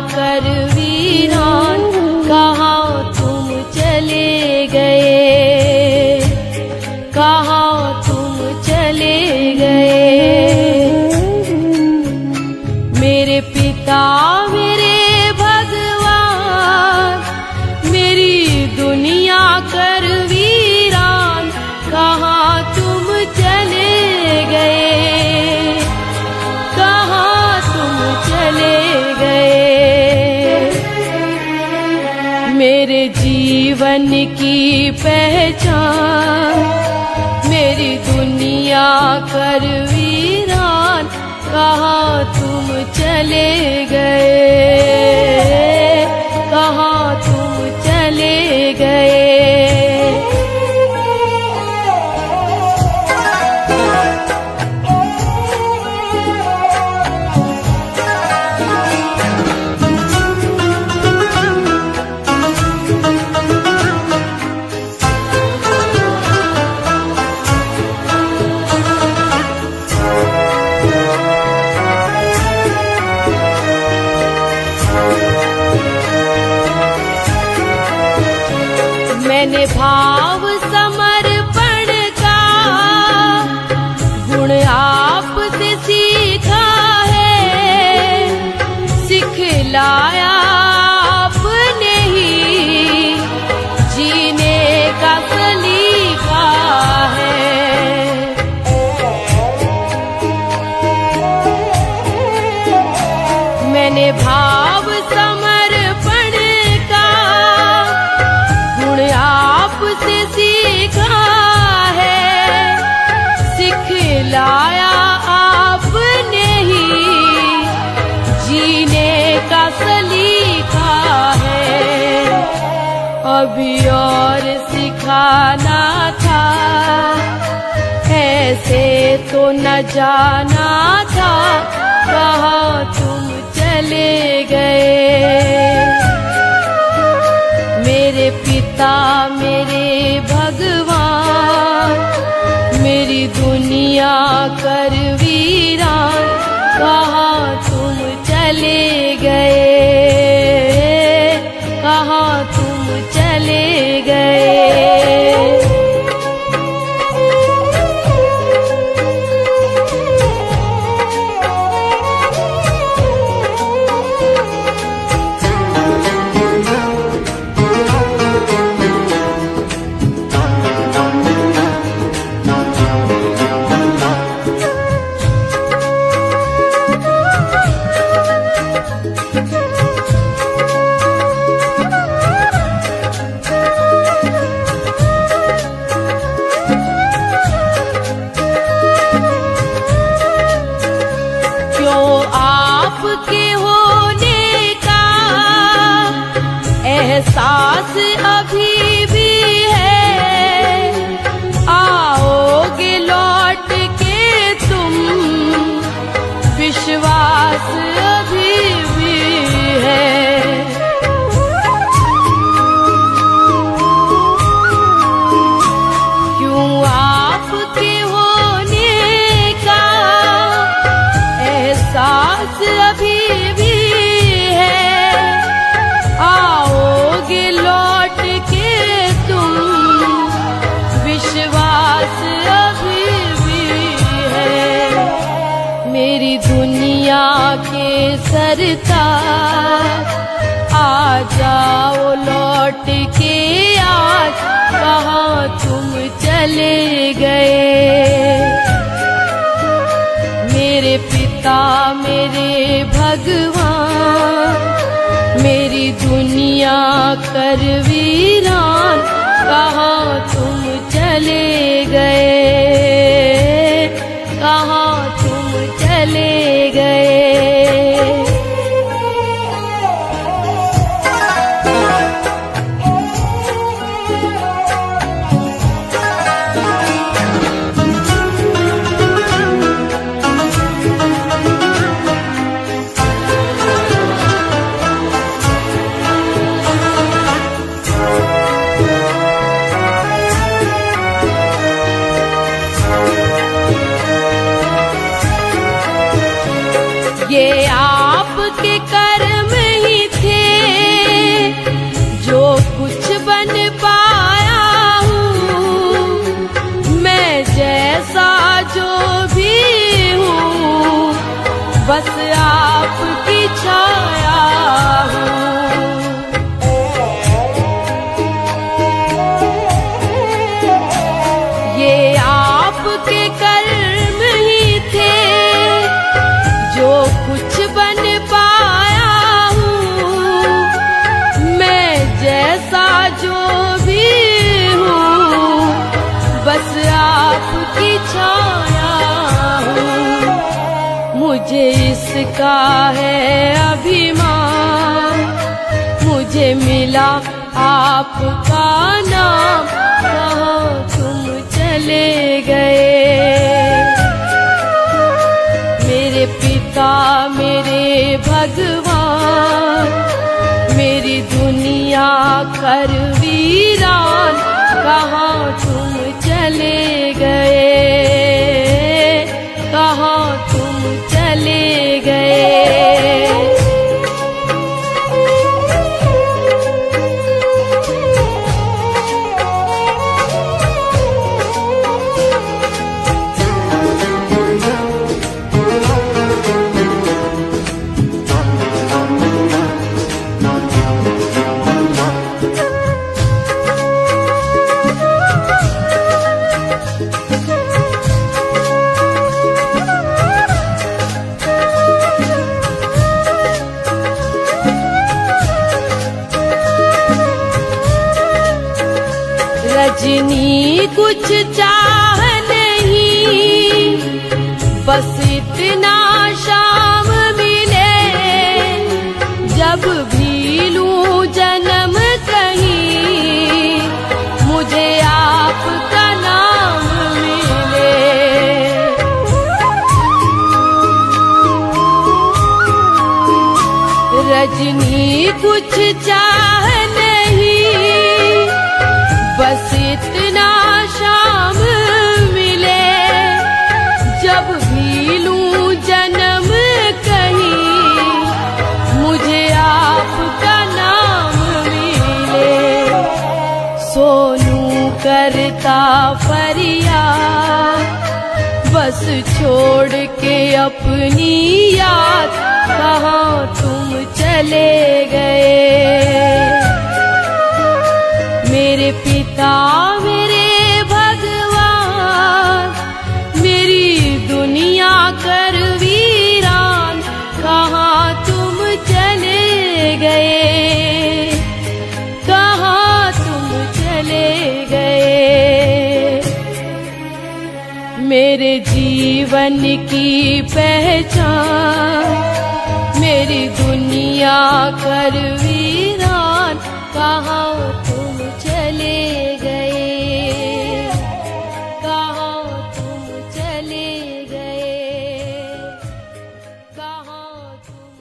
कर वीरान कहाँ तुम चले गए, कहाँ तुम चले गए। मेरे पिता मेरे भगवान, मेरी दुनिया कर वीरान कहाँ तुम चले गए, कहाँ तुम चले गए। मेरे जीवन की पहचान, मेरी दुनिया कर वीरान कहाँ तुम चले गए, कहाँ तुम चले गए। मैंने भाव समर्पण का गुण आपसे सीखा है, सिखलाया आपने ही जीने का सलीका है। मैंने भाव समर्पण का गुण आपसे सीखा है, सिखलाया आपने ही जीने का सलीका है। अभी और सिखाना था, ऐसे तो न जाना था कहाँ तुम चले गए। मेरे पिता मेरे भगवान, मेरी दुनिया कर वीरान कहाँ तुम चले गए, कहाँ तुम चले गए। आपके होने का एहसास अभी भी है, आओगे लौट के तुम विश्वास अभी भी है। क्यों आपके होने का एहसास अभी भी है, आओगे लौट के तुम विश्वास अभी भी है। मेरी दुनिया के सरताज आ जाओ लौट के आज, कहाँ तुम चले गए। मेरे पिता मेरे भगवान, मेरी दुनिया कर वीरान कहाँ तुम चले गए, कहाँ तुम चले गए। इसका है अभिमान, मुझे मिला आपका नाम, कहाँ तुम चले गए। मेरे पिता मेरे भगवान, मेरी दुनिया कर वीरान, कहाँ तुम चले गए, कहाँ तुम चले गए। रजनी कुछ चाह नहीं, बस इतना शाम मिले, जब भी लूं जन्म कहीं, मुझे आपका नाम मिले। रजनी कुछ चाह नहीं, बस इतना शाम मिले, जब भी लूं जन्म कहीं, मुझे आपका नाम मिले। सोनू करता फरियाद, बस छोड़ के अपनी याद, कहाँ तुम चले गए। मेरे पिता मेरे भगवान, मेरी दुनिया कर वीरान, कहाँ तुम चले गए, कहाँ तुम चले गए। मेरे जीवन की पहचान, मेरी दुनिया कर वीरान, कहाँ तुम चले गए, कहाँ तुम चले गए, कहाँ तुम